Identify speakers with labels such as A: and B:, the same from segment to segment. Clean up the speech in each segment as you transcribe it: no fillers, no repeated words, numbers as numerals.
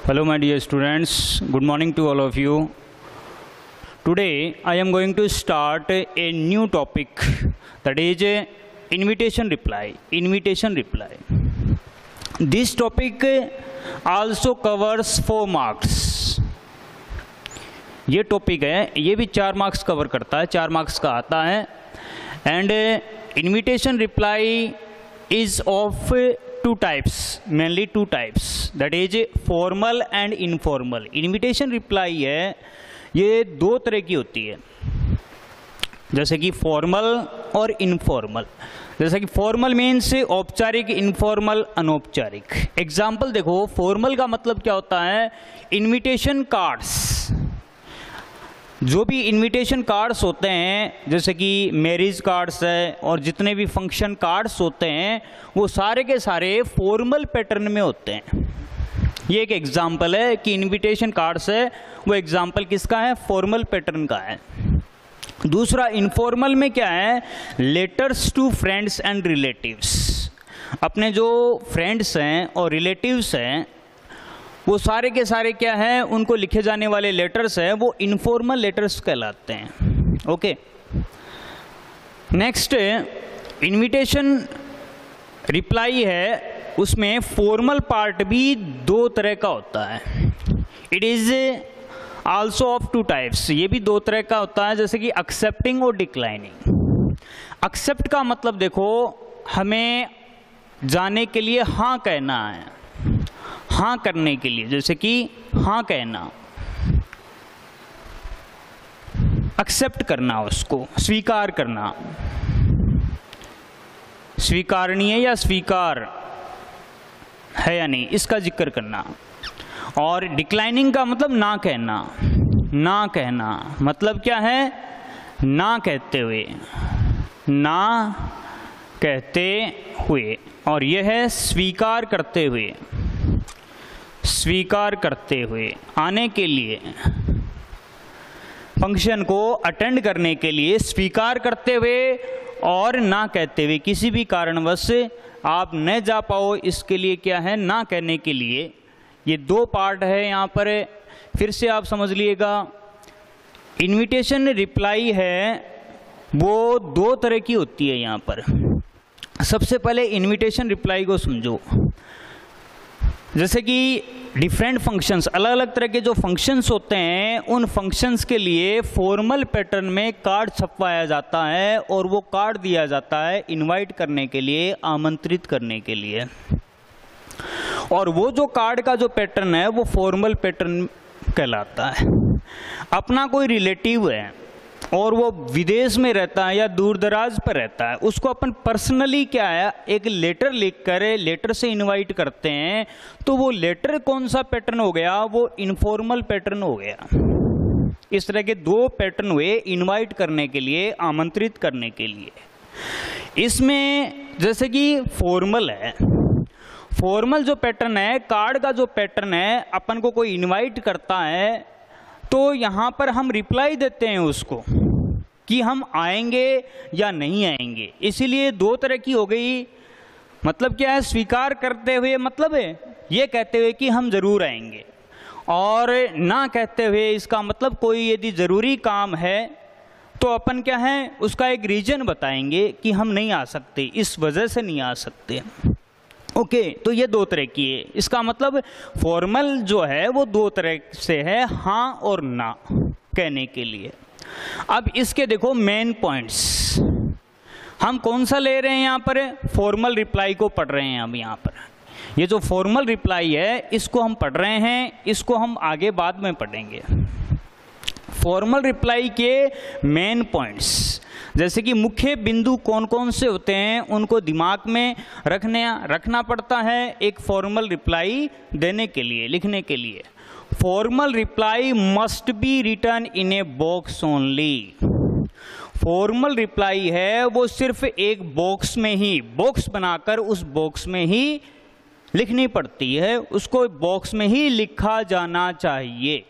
A: Hello my dear students, good morning to all of you. Today I am going to start a new topic, that is invitation reply. This topic also covers 4 marks. ये topic है, ये भी 4 marks cover करता है, 4 marks का आता है. And invitation reply is of 2 types, mainly 2 types, that is formal and informal. Invitation reply है, ये 2 तरह की होती है, जैसे कि फॉर्मल और इनफॉर्मल. जैसे कि फॉर्मल मीन्स औपचारिक, इनफॉर्मल अनौपचारिक. एग्जाम्पल देखो, फॉर्मल का मतलब क्या होता है, इन्विटेशन कार्ड्स. जो भी इनविटेशन कार्ड्स होते हैं, जैसे कि मैरिज कार्ड्स है और जितने भी फंक्शन कार्ड्स होते हैं, वो सारे के सारे फॉर्मल पैटर्न में होते हैं. ये एक एग्जांपल है कि इनविटेशन कार्ड्स है, वो एग्जांपल किसका है, फॉर्मल पैटर्न का है. दूसरा इनफॉर्मल में क्या है, letters to friends and relatives. अपने जो फ्रेंड्स हैं और रिलेटिव्स हैं, वो सारे के सारे क्या हैं, उनको लिखे जाने वाले लेटर्स हैं, वो इनफॉर्मल लेटर्स कहलाते हैं. ओके, नेक्स्ट इनविटेशन रिप्लाई है, उसमें फॉर्मल पार्ट भी 2 तरह का होता है. It is also of 2 types. ये भी 2 तरह का होता है, जैसे कि एक्सेप्टिंग और डिक्लाइनिंग. एक्सेप्ट का मतलब देखो, हमें जाने के लिए हाँ कहना है, हाँ करने के लिए, जैसे कि हाँ कहना, एक्सेप्ट करना, उसको स्वीकार करना, स्वीकारनीय या स्वीकार है या नहीं, इसका जिक्र करना. और डिक्लाइनिंग का मतलब ना कहना. ना कहना मतलब क्या है, ना कहते हुए, ना कहते हुए. और यह है स्वीकार करते हुए. स्वीकार करते हुए, आने के लिए, फंक्शन को अटेंड करने के लिए स्वीकार करते हुए और ना कहते हुए. किसी भी कारणवश आप न जा पाओ, इसके लिए क्या है, ना कहने के लिए. ये 2 पार्ट है यहाँ पर. फिर से आप समझ लीजिएगा, इनविटेशन रिप्लाई है वो 2 तरह की होती है यहाँ पर. सबसे पहले इनविटेशन रिप्लाई को समझो. जैसे कि डिफरेंट फंक्शंस, अलग अलग तरह के जो फंक्शंस होते हैं, उन फंक्शंस के लिए फॉर्मल पैटर्न में कार्ड छपवाया जाता है और वो कार्ड दिया जाता है इनवाइट करने के लिए, आमंत्रित करने के लिए. और वो जो कार्ड का जो पैटर्न है, वो फॉर्मल पैटर्न कहलाता है. अपना कोई रिलेटिव है और वो विदेश में रहता है या दूर दराज पर रहता है, उसको अपन पर्सनली क्या है, एक लेटर लिख कर लेटर से इनवाइट करते हैं. तो वो लेटर कौन सा पैटर्न हो गया, वो इनफॉर्मल पैटर्न हो गया. इस तरह के 2 पैटर्न हुए, इनवाइट करने के लिए, आमंत्रित करने के लिए. इसमें जैसे कि फॉर्मल है, फॉर्मल जो पैटर्न है, कार्ड का जो पैटर्न है, अपन को कोई इनवाइट करता है तो यहाँ पर हम रिप्लाई देते हैं उसको कि हम आएंगे या नहीं आएंगे. इसीलिए 2 तरह की हो गई. मतलब क्या है, स्वीकार करते हुए मतलब है ये कहते हुए कि हम जरूर आएंगे, और ना कहते हुए इसका मतलब कोई यदि ज़रूरी काम है तो अपन क्या है, उसका एक रीजन बताएंगे कि हम नहीं आ सकते, इस वजह से नहीं आ सकते. ओके, तो ये 2 तरह की है. इसका मतलब फॉर्मल जो है वो 2 तरह से है, हाँ और ना कहने के लिए. अब इसके देखो मेन पॉइंट्स. हम कौन सा ले रहे हैं यहाँ पर, फॉर्मल रिप्लाई को पढ़ रहे हैं. अब यहाँ पर ये जो फॉर्मल रिप्लाई है, इसको हम पढ़ रहे हैं, इसको हम आगे बाद में पढ़ेंगे. फॉर्मल रिप्लाई के मेन पॉइंट्स, जैसे कि मुख्य बिंदु कौन कौन से होते हैं, उनको दिमाग में रखना पड़ता है एक फॉर्मल रिप्लाई देने के लिए, लिखने के लिए. Formal reply must be written in a box only. Formal reply है वो सिर्फ एक बॉक्स में ही, बॉक्स बनाकर उस बॉक्स में ही लिखनी पड़ती है, उसको बॉक्स में ही लिखा जाना चाहिए.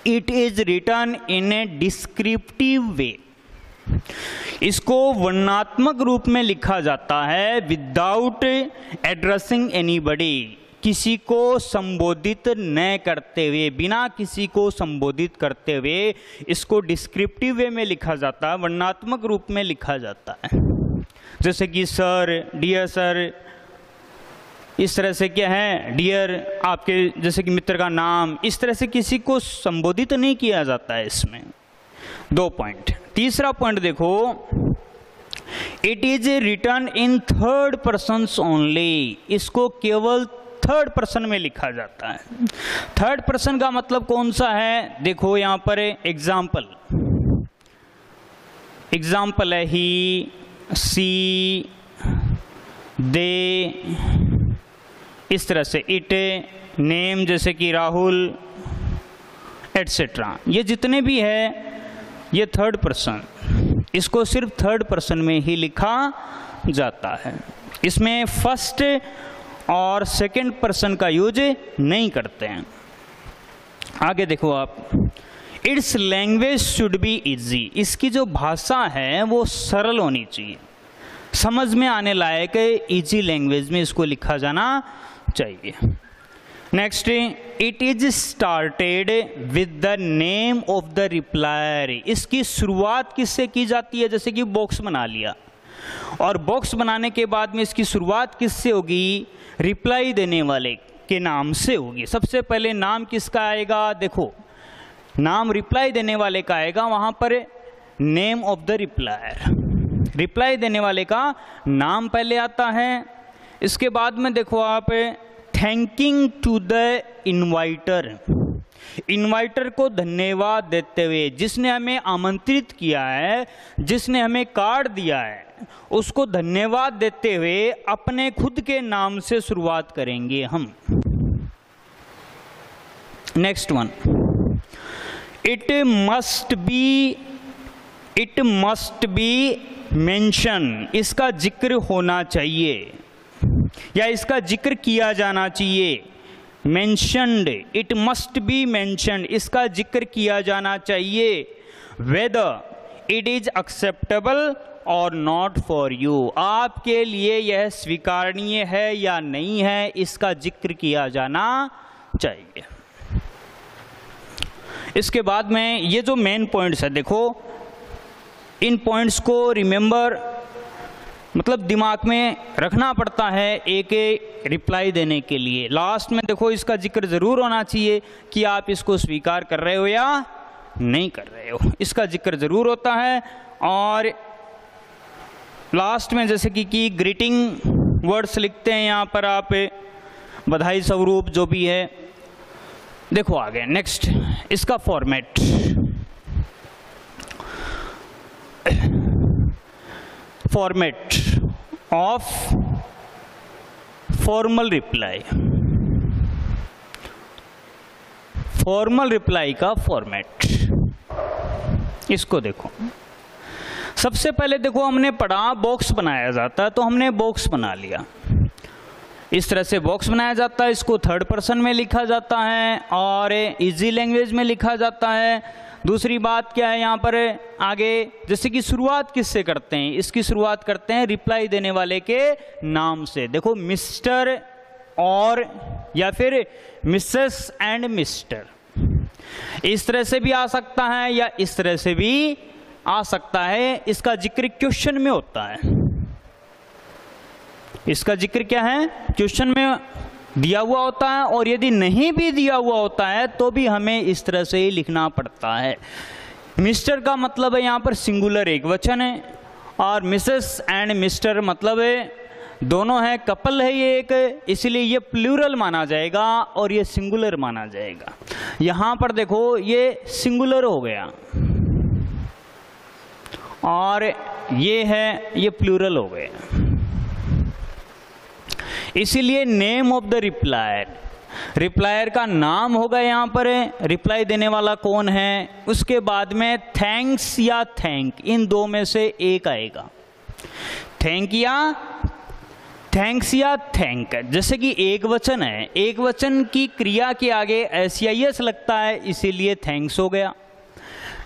A: It is written in a descriptive way. इसको वर्णनात्मक रूप में लिखा जाता है, विदाउट एड्रेसिंग एनीबडी, किसी को संबोधित न करते हुए, बिना किसी को संबोधित करते हुए इसको डिस्क्रिप्टिव वे में लिखा जाता है, वर्णनात्मक रूप में लिखा जाता है। जैसे कि सर, डियर सर, इस तरह से क्या है, डियर आपके जैसे कि मित्र का नाम, इस तरह से किसी को संबोधित नहीं किया जाता है इसमें। 2 पॉइंट। तीसरा पॉइंट देखो, it is written in third person only, इसको केवल थर्ड पर्सन में लिखा जाता है। थर्ड पर्सन का मतलब कौन सा है, देखो यहां पर एग्जाम्पल है ही, सी, दे, इस तरह से इट, नेम जैसे कि राहुल, एटसेट्रा, ये जितने भी है ये थर्ड पर्सन, इसको सिर्फ थर्ड पर्सन में ही लिखा जाता है। इसमें फर्स्ट और सेकंड पर्सन का यूज नहीं करते हैं। आगे देखो आप, it's language should be easy, इसकी जो भाषा है वो सरल होनी चाहिए, समझ में आने लायक इजी लैंग्वेज में इसको लिखा जाना चाहिए। Next, it is started with the name of the replier, इसकी शुरुआत किससे की जाती है, जैसे कि बॉक्स बना लिया और बॉक्स बनाने के बाद में इसकी शुरुआत किससे होगी, रिप्लाई देने वाले के नाम से होगी। सबसे पहले नाम किसका आएगा, देखो नाम रिप्लाई देने वाले का आएगा, वहां पर name of the replier, reply देने वाले का नाम पहले आता है। इसके बाद में देखो आप, थैंकिंग टू द इनवाइटर, इनवाइटर को धन्यवाद देते हुए, जिसने हमें आमंत्रित किया है, जिसने हमें कार्ड दिया है, उसको धन्यवाद देते हुए अपने खुद के नाम से शुरुआत करेंगे हम। Next one, it must be mention, इसका जिक्र होना चाहिए या इसका जिक्र किया जाना चाहिए। Mentioned, it must be mentioned, इसका जिक्र किया जाना चाहिए। वेदर इट इज एक्सेप्टेबल और नॉट फॉर यू, आपके लिए यह स्वीकारनीय है या नहीं है, इसका जिक्र किया जाना चाहिए। इसके बाद में ये जो मेन पॉइंट्स है, देखो इन पॉइंट्स को रिमेंबर, मतलब दिमाग में रखना पड़ता है एक रिप्लाई देने के लिए। लास्ट में देखो इसका जिक्र जरूर होना चाहिए कि आप इसको स्वीकार कर रहे हो या नहीं कर रहे हो, इसका जिक्र जरूर होता है। और लास्ट में जैसे कि ग्रीटिंग वर्ड्स लिखते हैं यहाँ पर आप, बधाई स्वरूप जो भी है। देखो आगे नेक्स्ट, इसका format, format of formal reply, formal reply का फॉर्मेट, इसको देखो। सबसे पहले देखो हमने पढ़ा बॉक्स बनाया जाता है, तो हमने बॉक्स बना लिया, इस तरह से बॉक्स बनाया जाता है, इसको थर्ड पर्सन में लिखा जाता है और इजी लैंग्वेज में लिखा जाता है। दूसरी बात क्या है यहाँ पर आगे, जैसे कि शुरुआत किससे करते हैं, इसकी शुरुआत करते हैं रिप्लाई देने वाले के नाम से। देखो मिस्टर और या फिर मिसेस एंड मिस्टर, इस तरह से भी आ सकता है या इस तरह से भी आ सकता है। इसका जिक्र क्वेश्चन में होता है, इसका जिक्र क्या है, क्वेश्चन में दिया हुआ होता है, और यदि नहीं भी दिया हुआ होता है तो भी हमें इस तरह से ही लिखना पड़ता है। मिस्टर का मतलब है यहाँ पर सिंगुलर एक वचन है, और मिसेस एंड मिस्टर मतलब है दोनों हैं, कपल है ये एक, इसलिए ये प्लूरल माना जाएगा और ये सिंगुलर माना जाएगा। यहाँ पर देखो ये सिंगुलर हो गया और ये है ये प्लूरल हो गया, इसीलिए name of the replier, replier का नाम होगा यहाँ पर, रिप्लाई देने वाला कौन है। उसके बाद में थैंक्स या थैंक, इन दो में से एक आएगा, थैंक या थैंक्स या थैंक। जैसे कि एक वचन है, एक वचन की क्रिया के आगे एस लगता है, इसीलिए थैंक्स हो गया।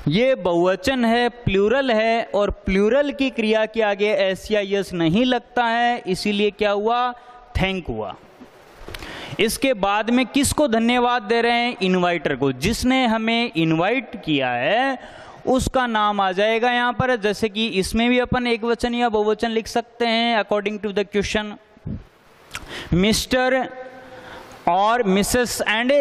A: ये बहुवचन है, प्लूरल है, और प्लूरल की क्रिया के आगे एस नहीं लगता है, इसीलिए क्या हुआ, थैंक हुआ। इसके बाद में किसको धन्यवाद दे रहे हैं? इनवाइटर को, जिसने हमें इनवाइट किया है उसका नाम आ जाएगा यहाँ पर। जैसे कि इसमें भी अपन एक वचन या बहुवचन लिख सकते हैं according to the question, Mr और मिसेस एंड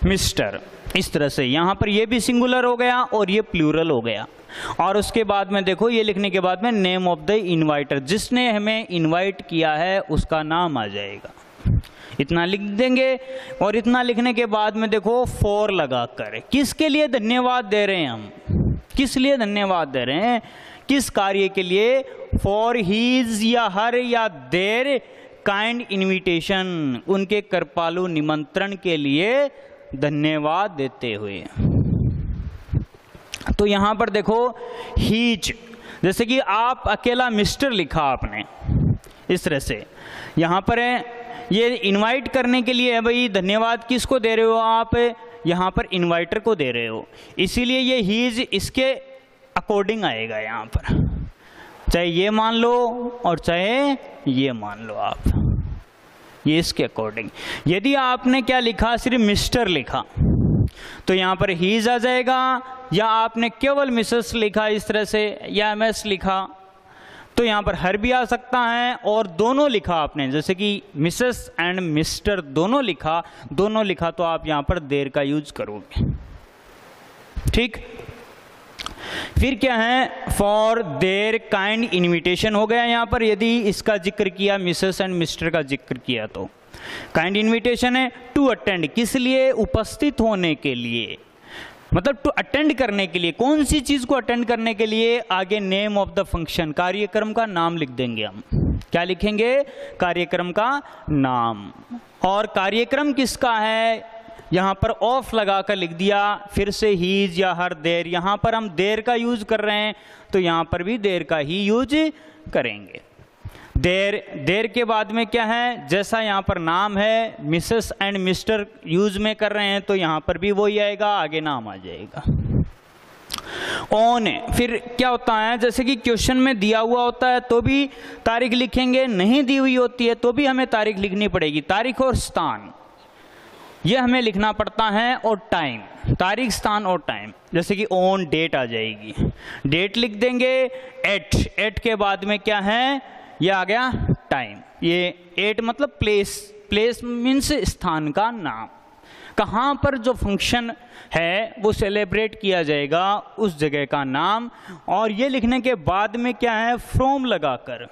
A: मिस्टर, इस तरह से। यहाँ पर ये भी सिंगुलर हो गया और ये प्लूरल हो गया। और उसके बाद में देखो ये लिखने के बाद में नेम ऑफ द इनवाइटर, जिसने हमें इनवाइट किया है उसका नाम आ जाएगा। इतना लिख देंगे। और इतना लिखने के बाद में देखो फॉर लगाकर किसके लिए धन्यवाद दे रहे हैं हम, किस लिए धन्यवाद दे रहे हैं, किस कार्य के लिए? फॉर हीज या हर या देर काइंड इनविटेशन, उनके कृपालु निमंत्रण के लिए धन्यवाद देते हुए। तो यहां पर देखो हीज, जैसे कि आप अकेला मिस्टर लिखा आपने इस तरह से, यहां पर है ये इनवाइट करने के लिए है भाई। धन्यवाद किसको दे रहे हो आप? यहां पर इनवाइटर को दे रहे हो, इसीलिए ये हीज इसके अकॉर्डिंग आएगा यहां पर, चाहे ये मान लो और चाहे ये मान लो आप, ये इसके अकॉर्डिंग। यदि आपने क्या लिखा, सिर्फ मिस्टर लिखा, तो यहां पर हीज आ जाएगा, या आपने केवल मिसेस लिखा इस तरह से या एमएस लिखा तो यहां पर हर भी आ सकता है। और दोनों लिखा आपने, जैसे कि मिसेस एंड मिस्टर दोनों लिखा तो आप यहां पर देर का यूज करोगे। ठीक, फिर क्या है? फॉर देर काइंड इनविटेशन हो गया यहां पर। यदि इसका जिक्र किया, मिसेस एंड मिस्टर का जिक्र किया, तो काइंड इनविटेशन है। टू अटेंड, किस लिए? उपस्थित होने के लिए, मतलब टू अटेंड करने के लिए। कौन सी चीज को अटेंड करने के लिए? आगे नेम ऑफ द फंक्शन, कार्यक्रम का नाम लिख देंगे हम। क्या लिखेंगे? कार्यक्रम का नाम। और कार्यक्रम किसका है? यहां पर ऑफ लगाकर लिख दिया। फिर से हीज या हर देर, यहां पर हम देर का यूज कर रहे हैं तो यहां पर भी देर का ही यूज करेंगे। देर के बाद में क्या है? जैसा यहाँ पर नाम है मिसेस एंड मिस्टर यूज में कर रहे हैं तो यहाँ पर भी वही आएगा, आगे नाम आ जाएगा। ऑन, फिर क्या होता है? जैसे कि क्वेश्चन में दिया हुआ होता है तो भी तारीख लिखेंगे, नहीं दी हुई होती है तो भी हमें तारीख लिखनी पड़ेगी। तारीख और स्थान ये हमें लिखना पड़ता है, और टाइम, तारीख, स्थान और टाइम। जैसे कि ऑन डेट आ जाएगी, डेट लिख देंगे। एट के बाद में क्या है? ये आ गया टाइम। ये एट मतलब प्लेस मीन्स स्थान का नाम, कहाँ पर जो फंक्शन है वो सेलिब्रेट किया जाएगा उस जगह का नाम। और ये लिखने के बाद में क्या है? फ्रॉम लगाकर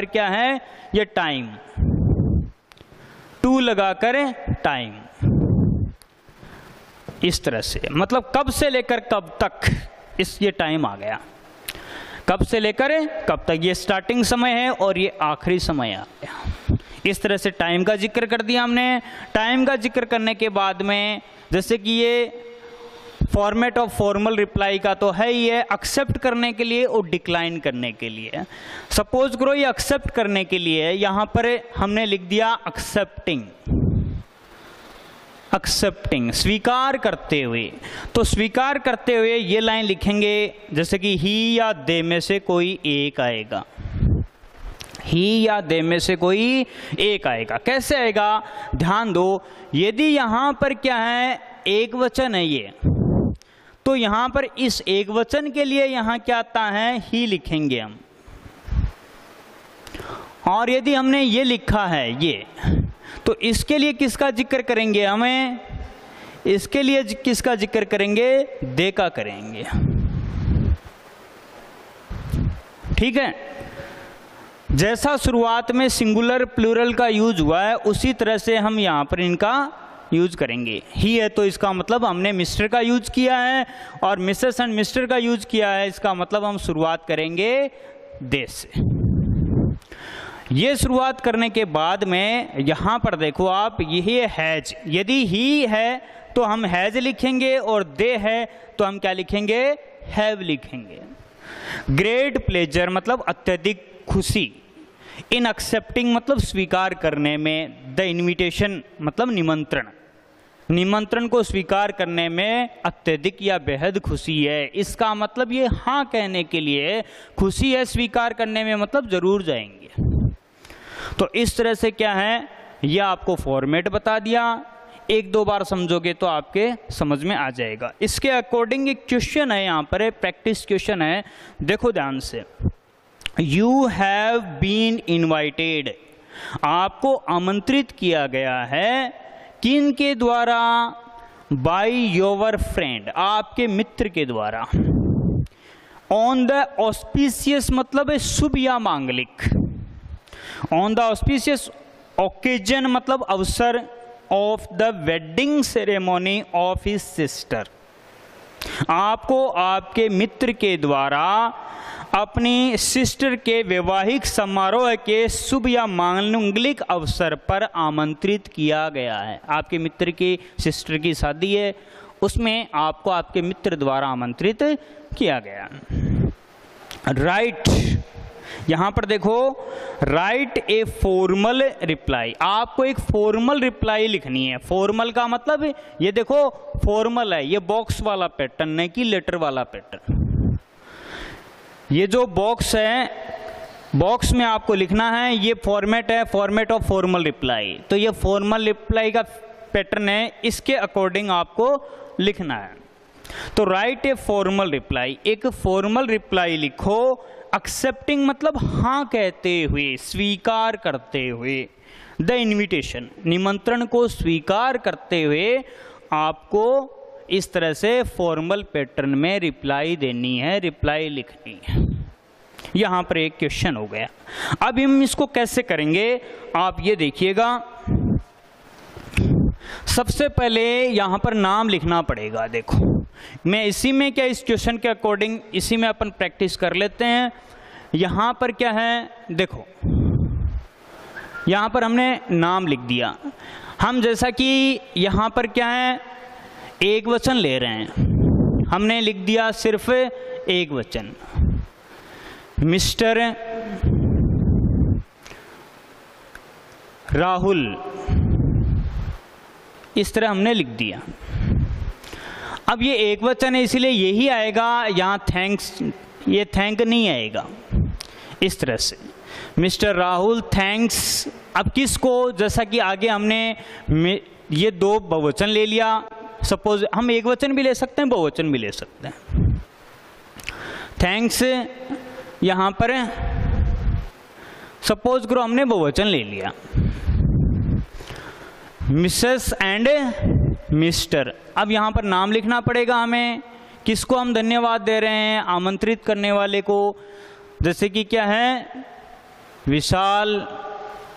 A: क्या है? ये टाइम, टू लगाकर टाइम, इस तरह से, मतलब कब से लेकर कब तक, इस ये टाइम आ गया। कब से लेकर कब तक, ये स्टार्टिंग समय है और ये आखिरी समय आ गया। इस तरह से टाइम का जिक्र कर दिया हमने। टाइम का जिक्र करने के बाद में जैसे कि ये फॉर्मेट ऑफ फॉर्मल रिप्लाई का तो है ही है, एक्सेप्ट करने के लिए और डिक्लाइन करने के लिए। सपोज करो ये एक्सेप्ट करने के लिए, यहां पर हमने लिख दिया एक्सेप्टिंग, स्वीकार करते हुए। तो स्वीकार करते हुए ये लाइन लिखेंगे, जैसे कि ही या दे में से कोई एक आएगा, ही या दे में से कोई एक आएगा। कैसे आएगा? ध्यान दो, यदि यहां पर क्या है? एक वचन है ये, तो यहां पर इस एक वचन के लिए यहां क्या आता है? ही लिखेंगे हम। और यदि हमने ये लिखा है ये, तो इसके लिए किसका जिक्र करेंगे? हमें इसके लिए किसका जिक्र करेंगे? दे का करेंगे। ठीक है, जैसा शुरुआत में सिंगुलर प्लूरल का यूज हुआ है उसी तरह से हम यहां पर इनका यूज करेंगे। ही है तो इसका मतलब हमने मिस्टर का यूज किया है, और मिसेस एंड मिस्टर का यूज किया है, इसका मतलब हम शुरुआत करेंगे दे से। ये शुरुआत करने के बाद में यहां पर देखो आप, यही हैज, यदि ही है तो हम हैज लिखेंगे, और दे है तो हम क्या लिखेंगे? हैव लिखेंगे। ग्रेट प्लेजर मतलब अत्यधिक खुशी, इन एक्सेप्टिंग मतलब स्वीकार करने में, द इन्विटेशन मतलब निमंत्रण को स्वीकार करने में अत्यधिक या बेहद खुशी है। इसका मतलब ये हाँ कहने के लिए खुशी है, स्वीकार करने में मतलब जरूर जाएंगे। तो इस तरह से क्या है, यह आपको फॉर्मेट बता दिया, एक दो बार समझोगे तो आपके समझ में आ जाएगा। इसके अकॉर्डिंग एक क्वेश्चन है, यहाँ पर प्रैक्टिस क्वेश्चन है, देखो ध्यान से। यू हैव बीन इनवाइटेड, आपको आमंत्रित किया गया है, किन के द्वारा? बाय योर फ्रेंड, आपके मित्र के द्वारा। ऑन द ऑस्पिशियस मतलब है शुभ या मांगलिक, ऑन द ऑस्पिशियस ओकेजन मतलब अवसर of the wedding ceremony of his sister, आपको आपके मित्र के द्वारा अपनी सिस्टर के वैवाहिक समारोह के शुभ या मांगलिक अवसर पर आमंत्रित किया गया है। आपके मित्र की सिस्टर की शादी है, उसमें आपको आपके मित्र द्वारा आमंत्रित किया गया। राइट, यहां पर देखो, राइट ए फॉर्मल रिप्लाई, आपको एक फॉर्मल रिप्लाई लिखनी है। फॉर्मल का मतलब ये देखो फॉर्मल है, ये बॉक्स वाला पैटर्न नहीं कि लेटर वाला पैटर्न। ये जो बॉक्स है, बॉक्स में आपको लिखना है, ये फॉर्मेट है, फॉर्मेट ऑफ फॉर्मल रिप्लाई। तो ये फॉर्मल रिप्लाई का पैटर्न है, इसके अकॉर्डिंग आपको लिखना है। तो राइट ए फॉर्मल रिप्लाई, एक फॉर्मल रिप्लाई लिखो। एक्सेप्टिंग मतलब हाँ कहते हुए, स्वीकार करते हुए। द इन्विटेशन, निमंत्रण को स्वीकार करते हुए आपको इस तरह से फॉर्मल पैटर्न में रिप्लाई देनी है, रिप्लाई लिखनी है। यहां पर एक क्वेश्चन हो गया। अब हम इसको कैसे करेंगे, आप ये देखिएगा। सबसे पहले यहां पर नाम लिखना पड़ेगा। देखो मैं इसी में क्या, इस क्वेश्चन के अकॉर्डिंग इसी में अपन प्रैक्टिस कर लेते हैं। यहां पर क्या है, देखो यहां पर हमने नाम लिख दिया। हम जैसा कि यहां पर क्या है, एक वचन ले रहे हैं, हमने लिख दिया सिर्फ एक वचन, मिस्टर राहुल, इस तरह हमने लिख दिया। अब ये एक वचन है इसीलिए यही आएगा, यहाँ थैंक्स, ये थैंक नहीं आएगा। इस तरह से मिस्टर राहुल थैंक्स। अब किसको, जैसा कि आगे हमने ये दो बहुवचन ले लिया, सपोज हम एक वचन भी ले सकते हैं, बहुवचन भी ले सकते हैं। थैंक्स यहाँ पर सपोज करो हमने बहुवचन ले लिया, मिसेस एंड मिस्टर। अब यहाँ पर नाम लिखना पड़ेगा हमें, किसको हम धन्यवाद दे रहे हैं, आमंत्रित करने वाले को। जैसे कि क्या है, विशाल,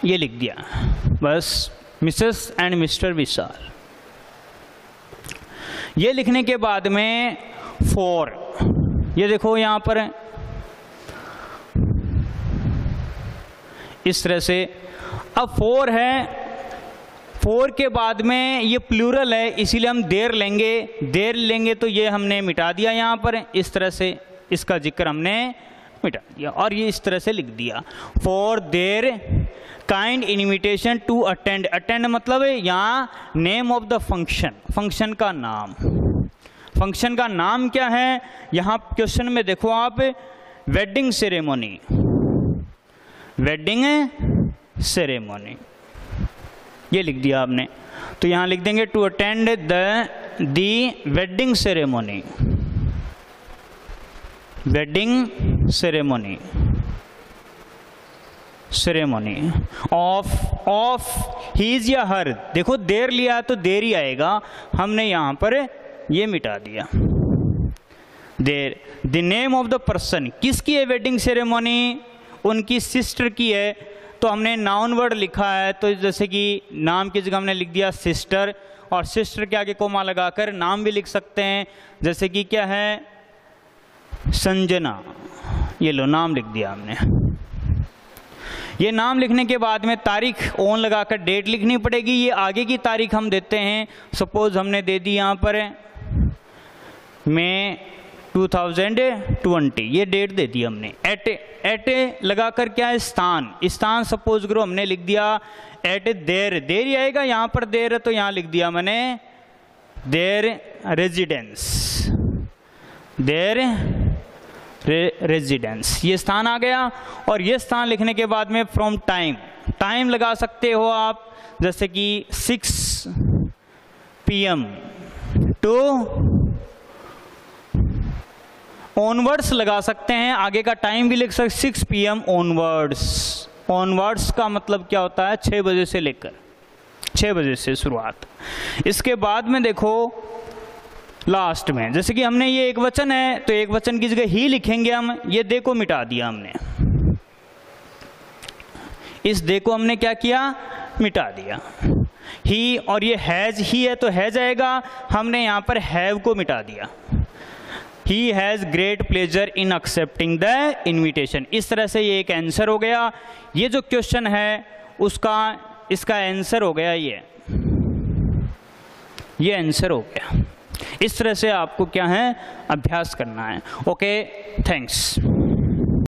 A: ये लिख दिया बस, मिसेस एंड मिस्टर विशाल। ये लिखने के बाद में फॉर, ये देखो यहाँ पर इस तरह से। अब फॉर है, फॉर के बाद में ये प्लूरल है इसीलिए हम देर लेंगे, देर लेंगे तो ये हमने मिटा दिया यहाँ पर, इस तरह से इसका जिक्र हमने मिटा दिया और ये इस तरह से लिख दिया। For their kind invitation to attend, attend मतलब है यहाँ name of the function, function का नाम। फंक्शन का नाम क्या है, यहाँ क्वेश्चन में देखो आप, वेडिंग सेरेमनी, वेडिंग सेरेमनी ये लिख दिया आपने। तो यहाँ लिख देंगे to attend the wedding ceremony, wedding ceremony, ceremony of his या हर। देखो देर लिया तो देर ही आएगा, हमने यहाँ पर ये मिटा दिया देर। The name of the person, किसकी है वेडिंग सेरेमनी, उनकी सिस्टर की है, तो हमने नाउन वर्ड लिखा है, तो जैसे कि नाम की जगह हमने लिख दिया सिस्टर, और सिस्टर के आगे कोमा लगाकर नाम भी लिख सकते हैं, जैसे कि क्या है संजना, ये लो नाम लिख दिया हमने। ये नाम लिखने के बाद में तारीख ऑन लगाकर डेट लिखनी पड़ेगी, ये आगे की तारीख हम देते हैं। सपोज हमने दे दी यहाँ पर मई 2020, ये डेट दे दी हमने। एट लगाकर क्या है स्थान, स्थान सपोज करो हमने लिख दिया एट देर, देर ही आएगा यहाँ पर, देर है तो यहाँ लिख दिया मैंने देर रेजिडेंस, देर रेजिडेंस, ये स्थान आ गया। और ये स्थान लिखने के बाद में फ्रॉम टाइम, टाइम लगा सकते हो आप, जैसे कि 6 PM टू ऑनवर्ड्स लगा सकते हैं, आगे का टाइम भी लिख सकते 6 PM ऑनवर्ड्स। ऑनवर्ड्स का मतलब क्या होता है, 6 बजे से लेकर 6 बजे से शुरुआत। इसके बाद में देखो लास्ट में, जैसे कि हमने ये एक वचन है तो एक वचन की जगह ही लिखेंगे हम, ये दे को मिटा दिया हमने, इस दे को हमने क्या किया, मिटा दिया। ही और ये हैज ही है तो हैज आएगा, हमने यहाँ पर हैव को मिटा दिया। He has great pleasure in accepting the invitation. इस तरह से ये एक आंसर हो गया। ये जो क्वेश्चन है उसका इसका आंसर हो गया, ये आंसर हो गया। इस तरह से आपको क्या है, अभ्यास करना है। Okay, thanks.